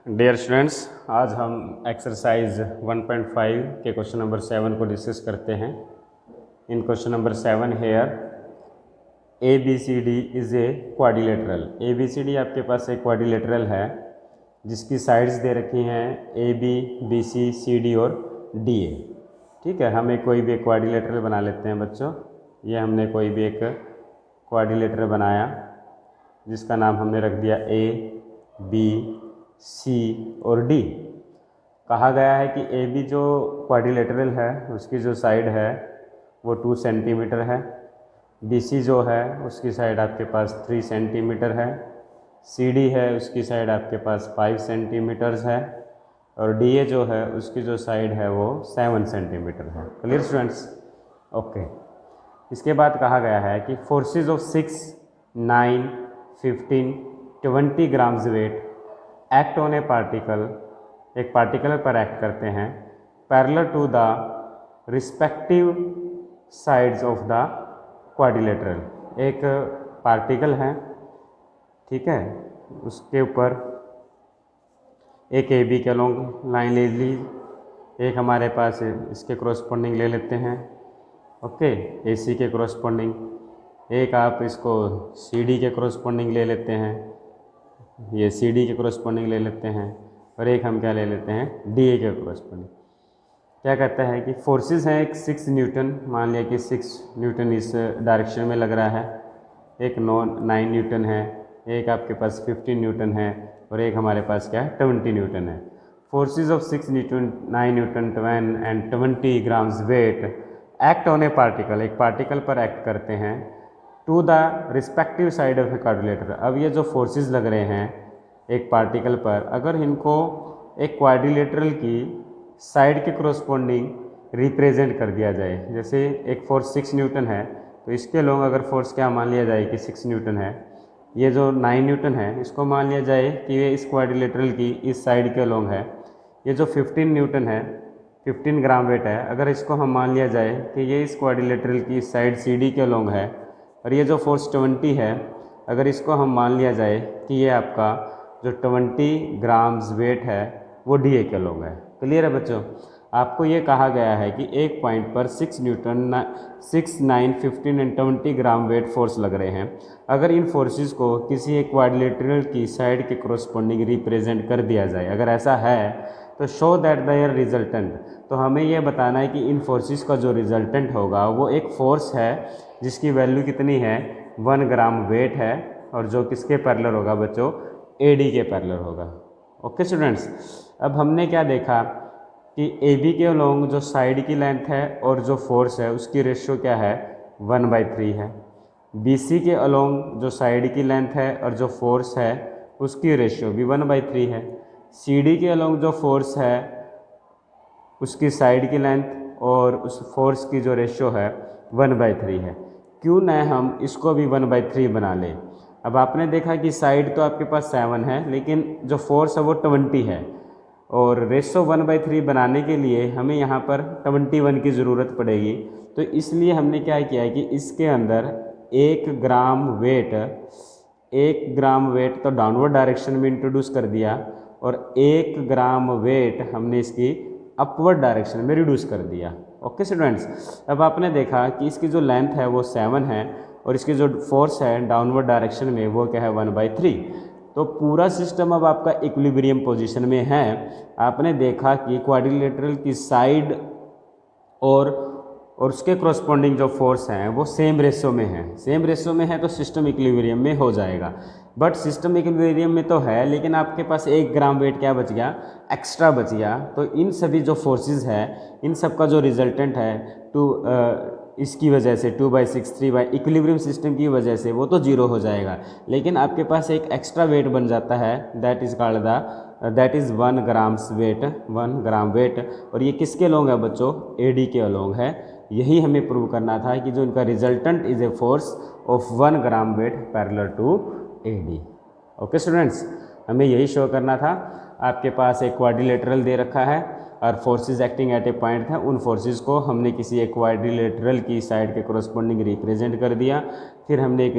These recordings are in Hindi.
डियर स्टूडेंट्स, आज हम एक्सरसाइज 1.5 के क्वेश्चन नंबर 7 को डिस्कस करते हैं। In question number 7 here A B C D is a quadrilateral. A B C D आपके पास एक क्वाड्रिलेटरल है जिसकी साइड्स दे रखी हैं A B, B C, C D और डी ए। ठीक है, हमें कोई भी एक क्वाड्रिलेटरल बना लेते हैं बच्चों। ये हमने कोई भी एक क्वाड्रिलेटरल बनाया जिसका नाम हमने रख दिया ए, बी, सी और डी। कहा गया है कि ए बी जो क्वाड्रिलेटरल है उसकी जो साइड है वो 2 सेंटीमीटर है, बी सी जो है उसकी साइड आपके पास 3 सेंटीमीटर है, सी डी है उसकी साइड आपके पास 5 सेंटीमीटर्स है और डी ए जो है उसकी जो साइड है वो 7 सेंटीमीटर है। Clear students? ओके। इसके बाद कहा गया है कि forces of 6, 9, 15, 20 grams weight act on a particle, एक पार्टिकल पर एक्ट करते हैं parallel to the respective sides of the quadrilateral. एक पार्टिकल है, ठीक है, उसके ऊपर एक ए बी के लॉन्ग लाइन ले ली, एक हमारे पास इसके क्रॉसपोंडिंग ले लेते हैं, ओके, ए सी के क्रॉसपोंडिंग, एक आप इसको सी डी के क्रॉसपोंडिंग ले लेते हैं, ये सी डी के क्रॉसपोंडिंग ले लेते हैं और एक हम क्या ले लेते हैं डी ए के क्रॉसपोंडिंग। क्या कहता है कि फोर्सेस हैं एक 6 न्यूटन, मान लिया कि 6 न्यूटन इस डायरेक्शन में लग रहा है, एक 9 न्यूटन है, एक आपके पास 15 न्यूटन है और एक हमारे पास क्या है 20 न्यूटन है। Forces of 6 newton, 9 newton, 12 and 20 grams weight act on a particle, एक पार्टिकल पर एक्ट करते हैं to the respective side of a quadrilateral. अब ये जो फोर्सेस लग रहे हैं एक पार्टिकल पर, अगर इनको एक क्वाड्रिलेटरल की साइड के क्रॉसपोंडिंग रिप्रेजेंट कर दिया जाए, जैसे एक फोर्स 6 न्यूटन है तो इसके लॉन्ग अगर फोर्स क्या मान लिया जाए कि 6 न्यूटन है, ये जो 9 न्यूटन है इसको मान लिया जाए कि ये इस क्वाड्रिलेटरल की इस साइड के लॉन्ग है, ये जो 15 न्यूटन है 15 ग्राम वेट है, अगर इसको हम मान लिया जाए कि ये इस क्वाड्रिलेटरल की साइड सी डी के लॉन्ग है, और ये जो फोर्स 20 है अगर इसको हम मान लिया जाए कि ये आपका जो 20 ग्राम्स वेट है वो डी ए के लॉन्ग है। क्लियर है बच्चों? आपको ये कहा गया है कि एक पॉइंट पर 6 Newton, 6, 9, 15 and 20 gram weight force लग रहे हैं। अगर इन फोर्सेस को किसी एक क्वाड्रिलेटरल की साइड के कोरस्पोंडिंग रिप्रेजेंट कर दिया जाए, अगर ऐसा है तो शो दैट देयर रिजल्टेंट, तो हमें यह बताना है कि इन फोर्सेस का जो रिजल्टेंट होगा वो एक फोर्स है जिसकी वैल्यू कितनी है 1 ग्राम वेट है और जो किसके पैरेलल होगा बच्चों ए डी के पैरेलल होगा। ओके स्टूडेंट्स, अब हमने क्या देखा कि ए बी के अलोंग जो साइड की लेंथ है और जो फोर्स है उसकी रेशियो क्या है 1/3 है। बी सी के अलोंग जो साइड की लेंथ है और जो फोर्स है उसकी रेशियो भी 1/3 है। सी डी के अलोंग जो फोर्स है उसकी साइड की लेंथ और उस फोर्स की जो रेशियो है 1/3 है। क्यों न हम इसको भी 1/3 बना लें। अब आपने देखा कि साइड तो आपके पास 7 है लेकिन जो फोर्स है वो 20 है और रेशो 1/3 बनाने के लिए हमें यहाँ पर 21 की ज़रूरत पड़ेगी। तो इसलिए हमने क्या किया है कि इसके अंदर 1 ग्राम वेट तो डाउनवर्ड डायरेक्शन में इंट्रोड्यूस कर दिया और 1 ग्राम वेट हमने इसकी अपवर्ड डायरेक्शन में रिड्यूस कर दिया। ओके स्टूडेंट्स, अब आपने देखा कि इसकी जो लेंथ है वो 7 है और इसकी जो फोर्स है डाउनवर्ड डायरेक्शन में वो क्या है 1/3। तो पूरा सिस्टम अब आपका इक्विलिब्रियम पोजीशन में है। आपने देखा कि क्वाड्रिलेटरल की साइड और उसके क्रॉसपोंडिंग जो फोर्स हैं वो सेम रेशो में है, सेम रेशो में है तो सिस्टम इक्विलिब्रियम में हो जाएगा। बट सिस्टम इक्विलिब्रियम में तो है लेकिन आपके पास 1 ग्राम वेट क्या बच गया, एक्स्ट्रा बच गया। तो इन सभी जो फोर्सेस है इन सब का जो रिजल्टेंट है इसकी वजह से 2/6, 3 इक्विलिब्रियम सिस्टम की वजह से वो तो 0 हो जाएगा, लेकिन आपके पास एक एक्स्ट्रा वेट बन जाता है that is 1 grams wait, 1 gram wait. और ये किसके अलोंग है बच्चों, ए डी के अलोंग है। यही हमें प्रूव करना था कि जो इनका resultant is a force of 1 gram weight parallel to A D. Okay students, हमें यही शो करना था। आपके पास एक क्वाड्रिलेटरल दे रखा है और forces acting at A point था, उन फोर्सेस को हमने किसी एक क्वाड्रिलेटरल की साइड के कोरस्पोंडिंग रिप्रेजेंट कर दिया। फिर हमने एक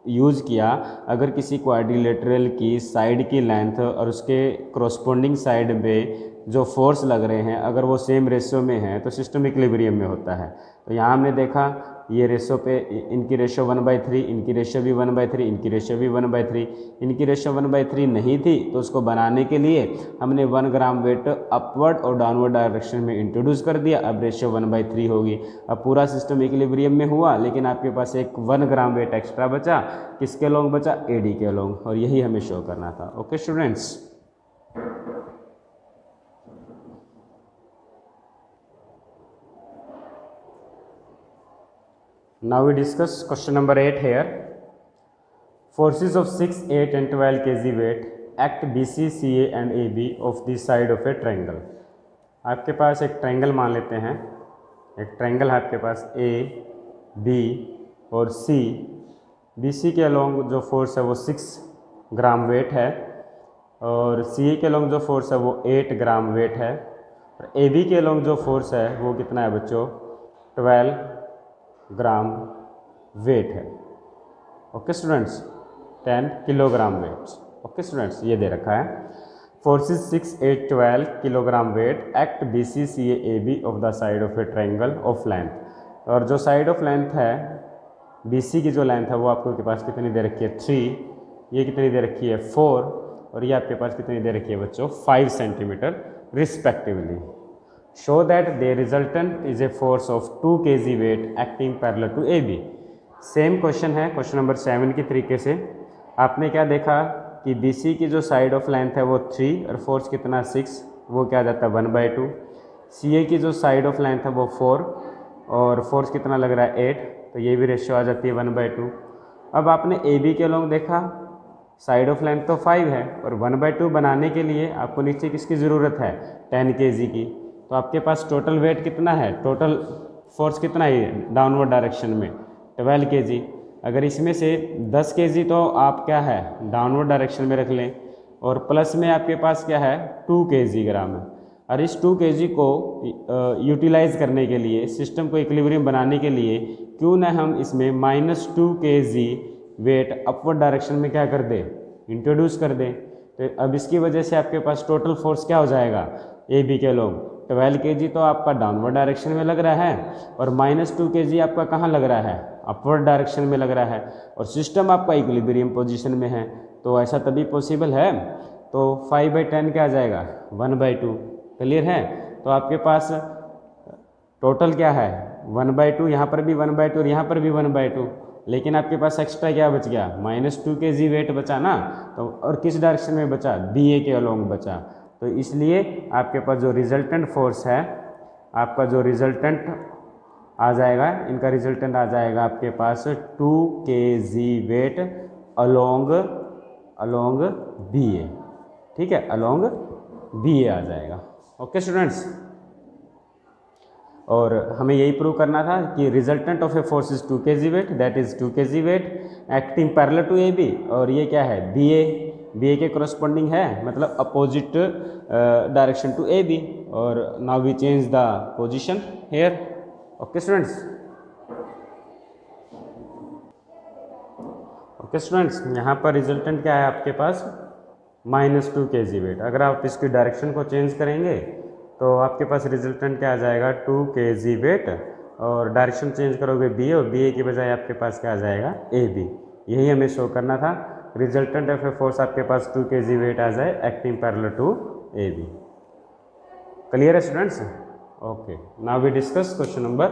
यूज़ किया, अगर किसी क्वाड्रिलेटरल की साइड की लेंथ और उसके करस्पॉन्डिंग साइड में जो फोर्स लग रहे हैं अगर वो सेम रेशियो में है तो सिस्टम इक्विलिब्रियम में होता है। तो यहाँ हमने देखा ये रेशियो पे इनकी रेशियो 1/3, इनकी रेशियो भी 1/3, इनकी रेशियो भी 1/3, इनकी रेशियो 1/3 नहीं थी तो उसको बनाने के लिए हमने 1 ग्राम वेट अपवर्ड और डाउनवर्ड डायरेक्शन में इंट्रोड्यूस कर दिया। अब रेशियो 1/3 होगी। अब पूरा सिस्टम इक्विलिब्रियम में हुआ, लेकिन आपके पास एक 1 ग्राम वेट एक्स्ट्रा बचा। किसके अलोंग बचा? एडी के अलोंग, और यही हमें शो करना था। Okay students, now we discuss question number 8 here. Forces of 6, 8 and 12 kg weight act BC, CA and AB of the side of a triangle. आपके पास एक ट्रायंगल मान लेते हैं, एक ट्रायंगल है आपके पास A, B और C। BC के अलोंग जो फोर्स है वो 6 ग्राम वेट है और CA के अलोंग जो फोर्स है वो 8 ग्राम वेट है और AB के अलोंग जो फोर्स है वो कितना है बच्चों? 12 ग्राम वेट है। Okay students, 10 kilogram weight. Okay students, ये दे रखा है forces 6, 8, 12 kilogram weight act BC, CA, AB of the side of A triangle of length. और जो साइड ऑफ लेंथ है BC की जो लेंथ है वो आपको के पास कितनी दे रखी है? 3। ये कितनी दे रखी है? 4। और ये आपके पास कितनी दे रखी है बच्चों? 5 centimetre respectively. Show that the resultant is a force of 2 kg weight acting parallel to AB। Same question है क्वेश्चन नंबर 7 की तरीके से। आपने क्या देखा कि BC की जो साइड ऑफ लेंथ है वो 3 और फोर्स कितना 6, वो क्या जाता है 1/2। CA की जो साइड ऑफ लेंथ है वो 4 और फोर्स कितना लग रहा है 8, तो ये भी रेशियो आ जाती है 1/2। अब आपने AB के अलोंग देखा, साइड ऑफ लेंथ तो 5 है और 1/2 बनाने के लिए आपको नीचे किसकी ज़रूरत है? 10 kg की। तो आपके पास टोटल वेट कितना है? टोटल फोर्स कितना है डाउनवर्ड डायरेक्शन में? 12 kg। अगर इसमें से 10 kg तो आप क्या है डाउनवर्ड डायरेक्शन में रख लें और प्लस में आपके पास क्या है 2 kg ग्राम है। और इस 2 kg को यूटिलाइज करने के लिए, सिस्टम को इक्विलिब्रियम बनाने के लिए क्यों ना हम इसमें -2 kg वेट अपवर्ड डायरेक्शन में क्या कर दें? इंट्रोड्यूस कर दें। तो अब इसकी वजह से आपके पास टोटल फोर्स क्या हो जाएगा? AB के अलोंग 12 kg तो आपका डाउनवर्ड डायरेक्शन में लग रहा है और -2 kg आपका कहाँ लग रहा है? अपवर्ड डायरेक्शन में लग रहा है और सिस्टम आपका इक्विलिब्रियम पोजीशन में है। तो ऐसा तभी पॉसिबल है। तो 5/10 क्या आ जाएगा? 1/2। क्लियर है? तो आपके पास टोटल क्या है? 1/2, यहाँ पर भी 1/2 और यहाँ पर भी 1/2, लेकिन आपके पास एक्स्ट्रा क्या बच गया? -2 kg वेट बचा ना। तो और किस डायरेक्शन में बचा? BA के अलोंग बचा। तो इसलिए आपके पास जो रिजल्टेंट फोर्स है, आपका जो रिजल्टेंट आ जाएगा, इनका रिजल्टेंट आ जाएगा आपके पास 2 kg वेट अलोंग BA। ठीक है, अलोंग BA आ जाएगा। ओके स्टूडेंट्स, और हमें यही प्रूव करना था कि resultant of a force is 2 kg weight, that is 2 kg weight acting parallel to AB। और ये क्या है? BA के करस्पॉन्डिंग है, मतलब अपोजिट डायरेक्शन टू AB। और now we change the position here. Okay students, यहाँ पर रिजल्टेंट क्या है आपके पास? -2 kg वेट। अगर आप इसकी डायरेक्शन को चेंज करेंगे तो आपके पास रिजल्टेंट क्या आ जाएगा? 2 kg वेट, और डायरेक्शन चेंज करोगे BA और BA की बजाय आपके पास क्या आ जाएगा? AB। यही हमें शो करना था। रिजल्टेंट ऑफ ए फोर्स आपके पास 2 kg वेट आ जाए acting parallel to AB। Clear है students? Okay, now we discuss question number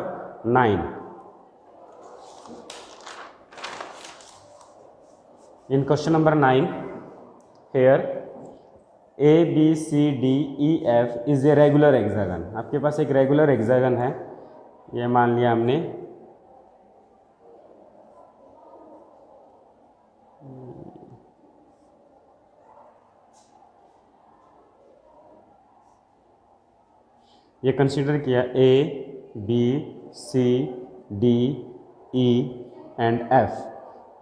9। In question number 9 here ABCDEF is a regular hexagon. आपके पास एक रेगुलर हेक्सागन है, ये मान लिया हमने। ये कंसीडर किया ABCDE and F।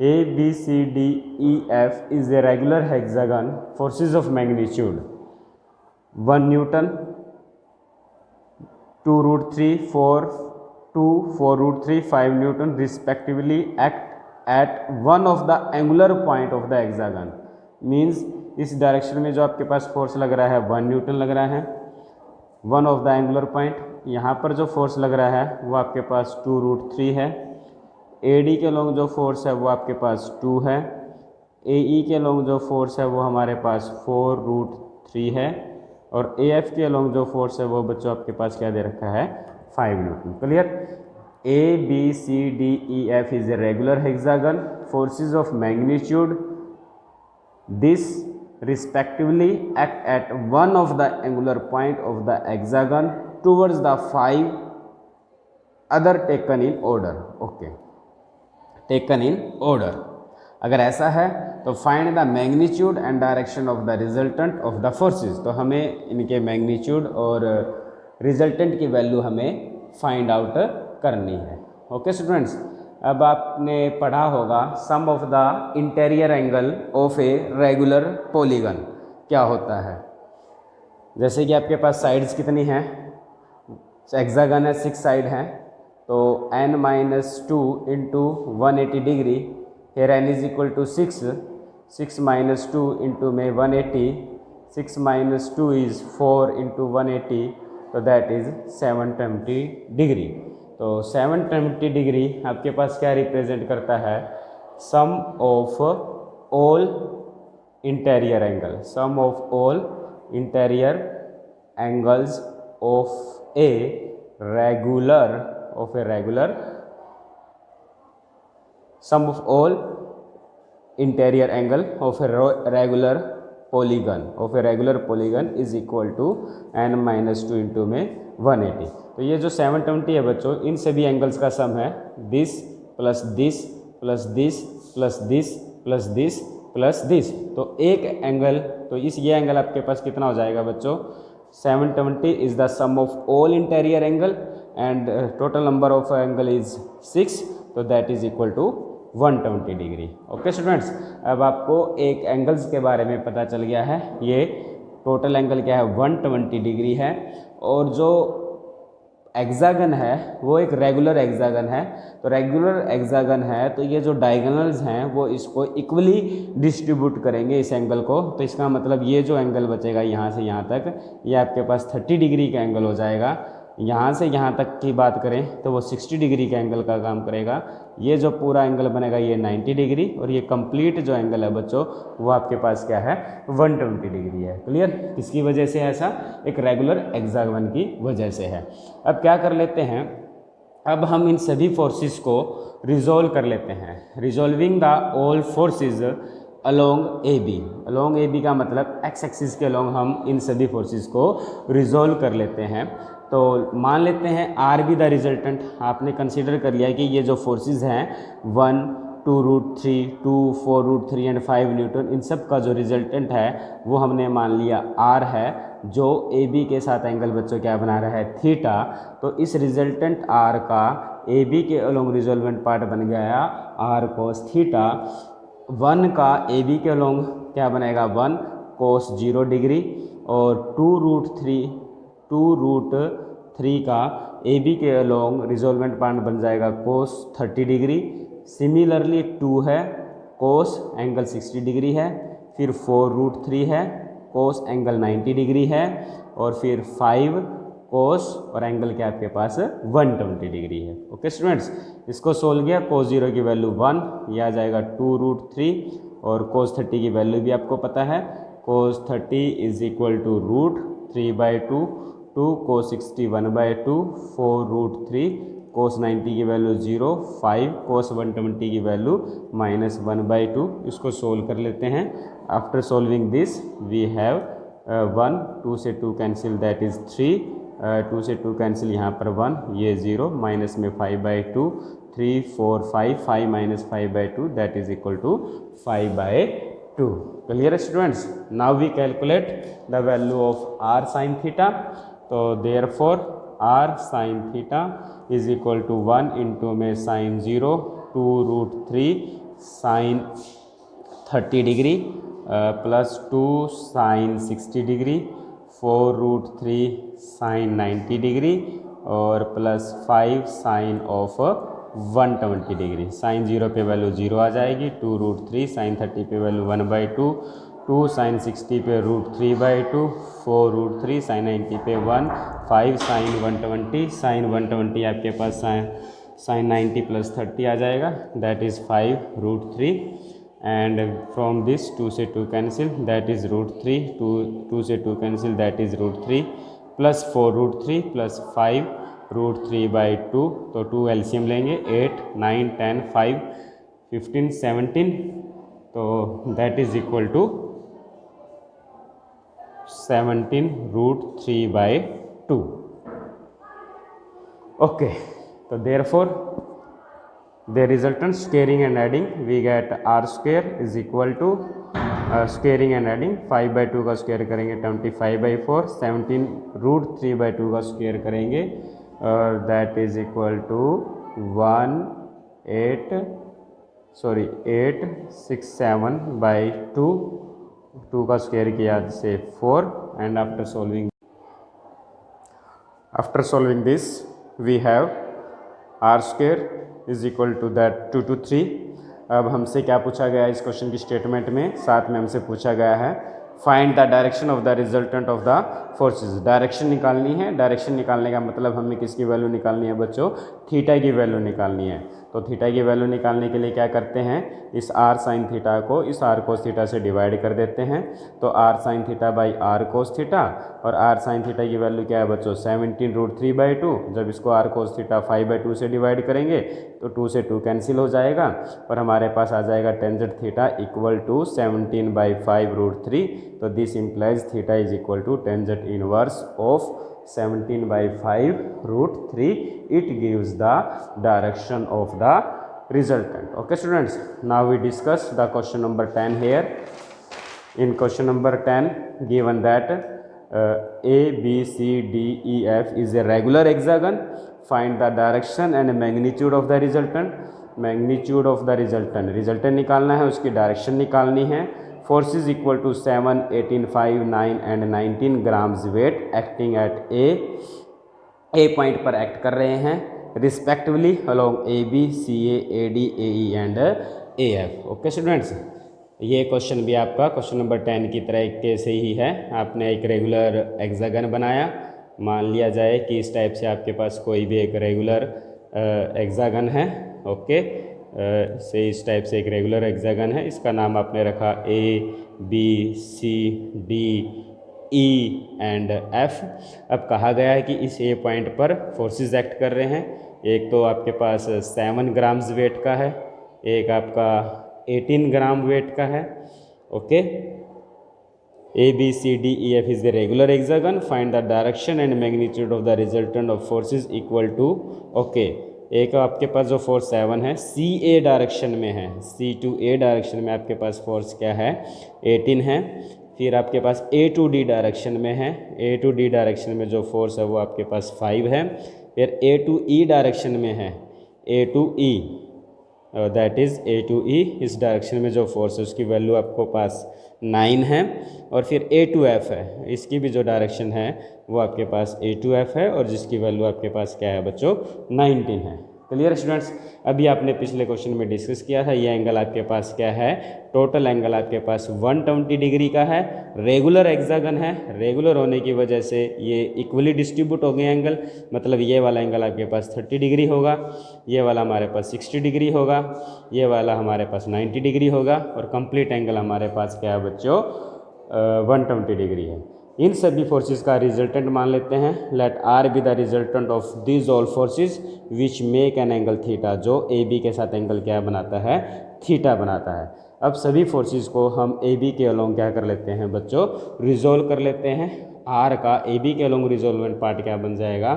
ABCDEF is a regular hexagon. Forces of magnitude 1 Newton, 2√3, 4 √3, 5 Newton respectively act at one of the angular point of the hexagon, means इस डायरेक्शन में जो आपके पास फोर्स लग रहा है 1 न्यूटन लग रहा है, one of the angular point. यहाँ पर जो फोर्स लग रहा है वो आपके पास 2√3 है। AD के लॉन्ग जो फोर्स है वो आपके पास 2 है। AE के लॉन्ग जो फोर्स है वो हमारे पास 4√3 है। और AF के लॉन्ग जो फोर्स है वो बच्चों आपके पास क्या दे रखा है, 5 Newton. Clear. ABCDEF is a regular hexagon. Forces of magnitude this respectively act at one of the angular point of the hexagon towards the 5 other taken in order. Okay, taken in order. अगर ऐसा है तो find the magnitude and direction of the resultant of the forces. तो हमें इनके मैग्नीट्यूड और रिजल्टेंट की वैल्यू हमें फाइंड आउट करनी है। ओके स्टूडेंट्स, अब आपने पढ़ा होगा sum of the interior angle of a regular polygon क्या होता है। जैसे कि आपके पास साइड्स कितनी हैं, हेक्सागन है 6 साइड हैं, तो n-2 into 180 degree, here n is equal to 6, 6 minus 2 into में 180, 6 minus 2 is 4 into 180, तो that is 720 डिग्री। तो 720 डिग्री आपके पास क्या रिप्रेजेंट करता है, sum of all interior angle, sum of all interior angles of a regular sum of all interior angle of a regular polygon is equal to n-2 into में 180। तो ये जो 720 है बच्चों, इन सभी एंगल्स का सम है this plus this plus this plus this plus this plus this. तो एक एंगल, तो ये एंगल आपके पास कितना हो जाएगा बच्चों, 720 is the sum of all interior angle and total number of angle is 6, तो that is equal to 120 degree. Okay students, अब आपको एक एंगल्स के बारे में पता चल गया है। ये टोटल एंगल क्या है, 120 डिग्री है। और जो हेक्सागन है वो एक रेगुलर हेक्सागन है। तो रेगुलर हेक्सागन है तो ये जो डायगोनल्स हैं वो इसको इक्वली डिस्ट्रीब्यूट करेंगे इस एंगल को। तो इसका मतलब ये जो एंगल बचेगा यहाँ से यहाँ तक, ये आपके पास 30 डिग्री का एंगल हो जाएगा। यहाँ से यहाँ तक की बात करें तो वो 60 डिग्री का एंगल का काम करेगा। ये जो पूरा एंगल बनेगा ये 90 डिग्री, और ये कंप्लीट जो एंगल है बच्चों वो आपके पास क्या है, 120 डिग्री है। क्लियर। किसकी वजह से ऐसा, एक रेगुलर हेक्सागन की वजह से है। अब क्या कर लेते हैं, अब हम इन सभी फोर्सेस को रिजोल्व कर लेते हैं। Resolving the all forces along A B. Along A B का मतलब एक्स एक्सिस के अलोंग हम इन सभी फोर्सेस को रिजोल्व कर लेते हैं। तो मान लेते हैं आर बी द रिजल्टेंट। आपने कंसीडर कर लिया कि ये जो फोर्सेस हैं 1, 2√3, 2, 4√3 एंड 5 न्यूटन, इन सब का जो रिजल्टेंट है वो हमने मान लिया आर है, जो ए बी के साथ एंगल बच्चों क्या बना रहा है, थीटा। तो इस रिजल्टेंट आर का ए बी के अलोंग रिजोल्वेंट पार्ट बन गया आर कोस थीटा। 1 का ए बी के अलोंग क्या बनेगा, 1 कोस 0 डिग्री, और 2√3 का ए बी के अलोंग रिजोल्वेंट पार्ट बन जाएगा कोस 30 डिग्री। सिमिलरली 2 है, कोस एंगल 60 डिग्री है, फिर 4√3 है, कोस एंगल 90 डिग्री है, और फिर 5 कोस और एंगल क्या आपके पास 120 डिग्री है। ओके स्टूडेंट्स, इसको सोल्व किया, कोस 0 की वैल्यू 1, ये आ जाएगा 2√3, और कोस 30 की वैल्यू भी आपको पता है, कोस 30 इज इक्वल टू √3/2, 2 कोस 60 1/2, 4√3, कोस 90 की वैल्यू 0, 5 कोस 120 की वैल्यू -1/2। इसको सोल्व कर लेते हैं। After solving this we have 1, 2 से 2 कैंसिल, दैट इज़ 3, 2 से 2 कैंसिल, यहाँ पर 1, ये 0, माइनस में 5/2, 3, 4, 5, 5 - 5/2 that is equal to 5/2। Clear students. Now we calculate the value of R sine theta. तो therefore R sine theta is equal to 1 into में sine 0, 2√3 sine 30 degree plus 2 sine 60 degree, 4√3 sine 90 degree, और plus 5 sine of 120 degree. Sine 0 पे वैल्यू 0 आ जाएगी, 2√3, साइन 30 पे वैल्यू 1/2, 2 साइन 60 पे √3/2, 4√3, साइन 90 पे 1, 5 साइन 120, साइन 120 आपके पास साइन 90 + 30 आ जाएगा, that is 5√3। And from this 2 से 2 कैंसिल, दैट इज़ √3, 2 से 2 कैंसिल, दैट इज़ √3 + 4√3 + 5√3/2, तो 2 एलसीएम लेंगे, 8, 9, 10, 5, 15, 17, तो that is equal to 17√3/2। Okay, तो therefore the resultant squaring and adding we get r square is equal to squaring and adding 5/2 का स्क्वायर करेंगे 25/4, 17√3/2 का स्क्वायर करेंगे और दैट इज इक्वल टू 867/2, 2 का स्क्वायर किया से 4, and after solving this we have r square is equal to that 2 to 3। अब हमसे क्या पूछा गया है इस क्वेश्चन की स्टेटमेंट में, साथ में हमसे पूछा गया है find the direction of the resultant of the forces. Direction निकालनी है। डायरेक्शन निकालने का मतलब हमें किसकी वैल्यू निकालनी है बच्चों, थीटा की वैल्यू निकालनी है। तो थीटा की वैल्यू निकालने के लिए क्या करते हैं, इस r साइन थीटा को इस r कोस थीटा से डिवाइड कर देते हैं, तो r sine theta by r cos theta, और r साइन थीटा की वैल्यू क्या है बच्चों 17√3/2। जब इसको r कोस थीटा 5/2 से डिवाइड करेंगे तो 2 से 2 कैंसिल हो जाएगा और हमारे पास आ जाएगा टेंजेंट थीटा इक्वल टू 17/5√3। तो this implies theta is equal to tangent inverse of 17/5√3. It gives the direction of the resultant. Okay students, now we discuss the question number 10 here. In question number 10 given that A, B, C, D, E, F is a regular hexagon. Find the direction and magnitude of the resultant. Magnitude of the resultant, resultant निकालना है, उसकी डायरेक्शन निकालनी है। Forces equal to 7, 18, 5, 9 and 19 grams weight acting at A point पर एक्ट कर रहे हैं respectively along AB, CA, AD, AE and AF। Okay students, ये क्वेश्चन भी आपका क्वेश्चन नंबर 10 की तरह से ही है। आपने एक रेगुलर हेक्सागन बनाया, मान लिया जाए कि इस टाइप से आपके पास कोई भी एक रेगुलर हेक्सागन है। ओके, से इस टाइप से एक रेगुलर हेक्सागन है, इसका नाम आपने रखा A, B, C, D, E and F। अब कहा गया है कि इस A पॉइंट पर फोर्सेस एक्ट कर रहे हैं। एक तो आपके पास 7 ग्राम्स वेट का है, एक आपका 18 ग्राम वेट का है। Okay, A, B, C, D, E, F is the regular hexagon. Find the direction and magnitude of the resultant of forces equal to। Okay, एक आपके पास जो फोर्स 7 है सी ए डायरेक्शन में है, C to A डायरेक्शन में आपके पास फोर्स क्या है 18 है। फिर आपके पास A to D डायरेक्शन में है, A to D डायरेक्शन में जो फोर्स है वो आपके पास 5 है। फिर A to E डायरेक्शन में है, A to E that is A to E, इस डायरेक्शन में जो फोर्स है उसकी वैल्यू आपको पास 9 है। और फिर A to F है, इसकी भी जो डायरेक्शन है वो आपके पास A to F है और जिसकी वैल्यू आपके पास क्या है बच्चों 19 है। क्लियर स्टूडेंट्स, अभी आपने पिछले क्वेश्चन में डिस्कस किया था, ये एंगल आपके पास क्या है, टोटल एंगल आपके पास 120 डिग्री का है। रेगुलर हेक्सागन है, रेगुलर होने की वजह से ये इक्वली डिस्ट्रीब्यूट हो गए एंगल, मतलब ये वाला एंगल आपके पास 30 डिग्री होगा, ये वाला हमारे पास 60 डिग्री होगा, ये वाला हमारे पास 90 डिग्री होगा और कंप्लीट एंगल हमारे पास क्या है बच्चों 120 डिग्री है। इन सभी फोर्सेस का रिजल्टेंट मान लेते हैं। Let R be the resultant of this all forces which make an angle theta, जो ए बी के साथ एंगल क्या बनाता है थीटा बनाता है। अब सभी फोर्सेस को हम ए बी के अलोंग क्या कर लेते हैं बच्चों रिजोल्व कर लेते हैं। आर का ए बी के अलोंग रिजोल्वेंट पार्ट क्या बन जाएगा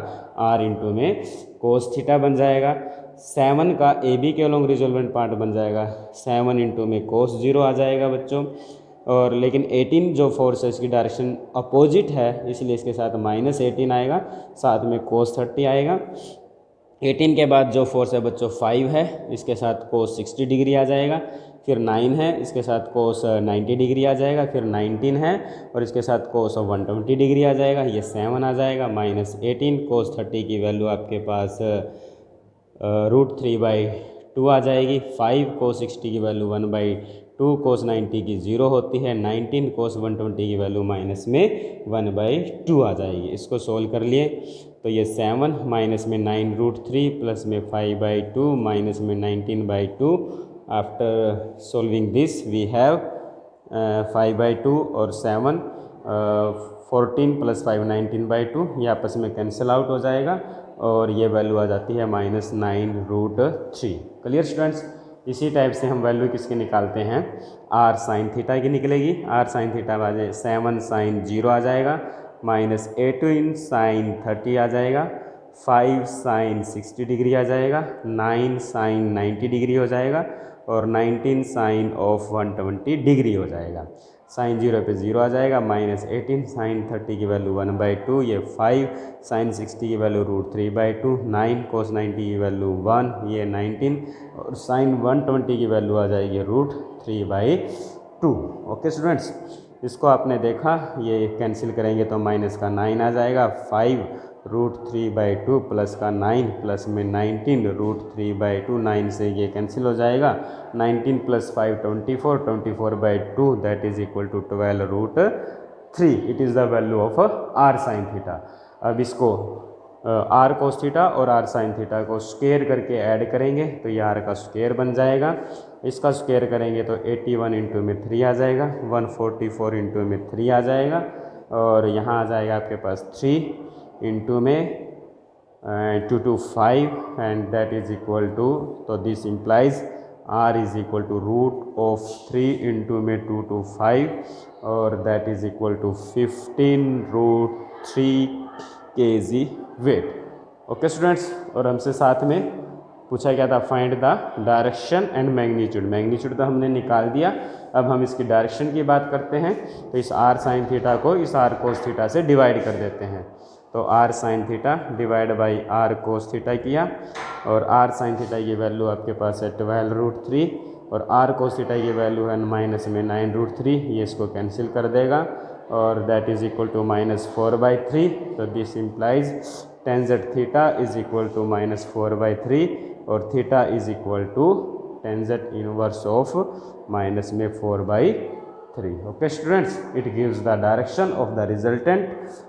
आर इंटू में कोस थीटा बन जाएगा। 7 का ए बी के अलोंग रिजोल्वेंट पार्ट बन जाएगा 7 इंटू में कोस 0 आ जाएगा बच्चों। और लेकिन 18 जो फोर्स है इसकी डायरेक्शन अपोजिट है, इसलिए इसके साथ -18 आएगा, साथ में कोस 30 आएगा। 18 के बाद जो फोर्स है बच्चों 5 है, इसके साथ कोस 60 डिग्री आ जाएगा। फिर 9 है, इसके साथ कोस 90 डिग्री आ जाएगा। फिर 19 है और इसके साथ कोस 120 डिग्री आ जाएगा। ये 7 आ जाएगा -18 कोस 30 की वैल्यू आपके पास √3/2 आ जाएगी। 5 cos 60 की वैल्यू 1/2, cos 90 की 0 होती है। 19 cos 120 की वैल्यू माइनस में 1/2 आ जाएगी। इसको सोल्व कर लिए तो ये 7 माइनस में 9 √3 प्लस में 5/2 माइनस में 19/2। After solving this we have 5/2 और 7 14 प्लस 5 19/2, ये आपस में कैंसिल आउट हो जाएगा और ये वैल्यू आ जाती है -9 √3। Clear students. इसी टाइप से हम वैल्यू किसकी निकालते हैं, r sin थीटा की निकलेगी। r sin थीटा आ जाए 7 sin 0 आ जाएगा, -18 sin 30 आ जाएगा, 5 sin 60 डिग्री आ जाएगा, 9 sin 90 डिग्री हो जाएगा और 19 sin ऑफ 120 डिग्री हो जाएगा। साइन 0 पे 0 आ जाएगा, -18 sin 30 की वैल्यू 1/2, ये 5 sin 60 की वैल्यू √3/2, 9 cos 90 की वैल्यू 1, ये 19 और sin 120 की वैल्यू आ जाएगी √3/2। ओके स्टूडेंट्स, इसको आपने देखा, ये कैंसिल करेंगे तो माइनस का 9 आ जाएगा, 5 √3/2 प्लस का 9 प्लस में 19 √3/2, 9 से ये कैंसिल हो जाएगा। 19 plus 5 24, 24/2 that is equal to 12 √3। It is the value of r sin theta. अब इसको r cos थीटा और r sin थीटा को स्क्वायर करके ऐड करेंगे तो ये r का स्क्वायर बन जाएगा। इसका स्क्वायर करेंगे तो 81 इंटू में 3 आ जाएगा, 144 इंटू में 3 आ जाएगा और यहाँ आ जाएगा आपके पास 3 इंटू में 2 to 5 and that is equal to, तो this implies r is equal to √3 into में 2 to 5 और that is equal to 15 √3 kg weight. Okay students, और हमसे साथ में पूछा गया था find the direction and magnitude. Magnitude तो हमने निकाल दिया, अब हम इसकी डायरेक्शन की बात करते हैं। तो इस r sin थीटा को इस r cos थीटा से डिवाइड कर देते हैं। तो r sin theta divide by r cos theta किया और r sin थीटा की वैल्यू आपके पास है 12 √3 और r cos थीटा की वैल्यू है माइनस में 9 √3, ये इसको कैंसिल कर देगा और दैट इज इक्वल टू -4/3। तो this implies tan z theta is equal to -4/3 और theta is equal to tan z inverse of minus में 4/3। Okay students, it gives the direction of the resultant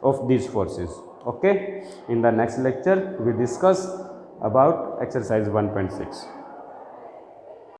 of these forces. Okay, in the next lecture we discuss about exercise 1.6.